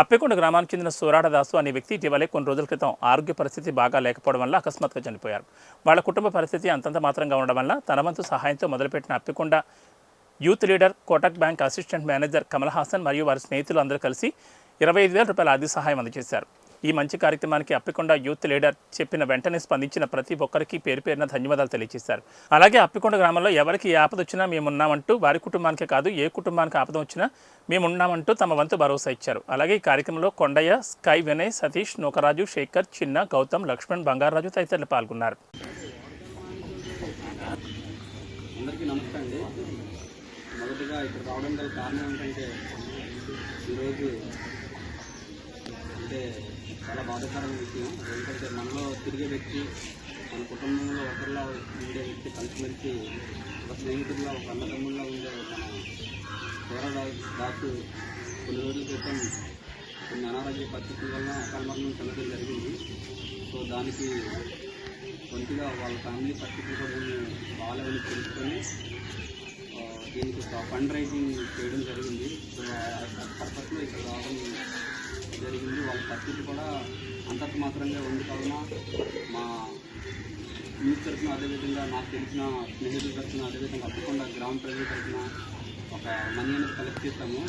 అప్పెకొండ గ్రామానికి చెందిన సోరాడ దాసు అనే వ్యక్తి ఇటీవలే కొన్ని రోజుల క్రితం ఆరోగ్య పరిస్థితి బాగా లేకపోవడం వల్ల అకస్మాత్తుగా చనిపోయారు. వాళ్ళ కుటుంబ పరిస్థితి అంతంత మాత్రంగా ఉండడం వల్ల తన వంతు సహాయంతో మొదలుపెట్టిన Appikonda youth leader, Kotak bank assistant manager Kamal Haasan మరియు వారి స్నేహితులు అందరూ కలిసి 25,000 రూపాయల ఆర్థిక సహాయం అందజేశారు. ఈ మంచి కార్యక్రమానికి అప్పెకొండ యూత్ లీడర్ చెప్పిన వెంటనే స్పందించిన ప్రతి ఒక్కరికి పేరు పేరున ధన్యవాదాలు తెలియజేశారు. అలాగే అప్పెకొండ గ్రామంలో ఎవరికి ఏ ఆపద వచ్చినా మేమున్నామంటూ, వారి కుటుంబానికే కాదు ఏ కుటుంబానికి ఆపద వచ్చినా మేమున్నామంటూ తమ వంతు భరోసా ఇచ్చారు. అలాగే ఈ కార్యక్రమంలో కొండయ్య, స్కై, వినయ్, సతీష్, నూకరాజు, శేఖర్, చిన్న, గౌతమ్, లక్ష్మణ్, బంగారాజు తదితరులు పాల్గొన్నారు. మొదటిగా ఇక్కడ రావడం గల కారణం ఏంటంటే ఈరోజు అంటే చాలా బాధాకరమైన విషయం. ఎందుకంటే మనలో తిరిగే వ్యక్తి, మన కుటుంబంలో ఒకరిలా ఉండే వ్యక్తి కలిసిమెలిసి ఒక స్నేహితుడిలా, ఒక అన్నదమ్ముల్లా ఉండే మన సోరాడ దాసు కొన్ని రోజుల క్రితం కొన్ని అనారోగ్య పరిస్థితుల వలన అకాల మరణం చెందడం జరిగింది. సో దానికి కొద్దిగా వాళ్ళ ఫ్యామిలీ పరిస్థితులు కూడా బాగాలేదని తెలుసుకొని దీనికి ఒక ఫండ్ రైజింగ్ చేయడం జరిగింది. సో పర్పస్లో ఇక్కడ రావడం జరిగింది. వాళ్ళ పరిస్థితి కూడా అంతంత మాత్రంగా ఉంది కావున మా యూత్ తరఫున, అదేవిధంగా నాకు తెలిసిన స్నేహితుల తరఫున, అదేవిధంగా అప్పెకొండ గ్రామ ప్రజల తరఫున ఒక మనీ అనేది కలెక్ట్ చేస్తాము.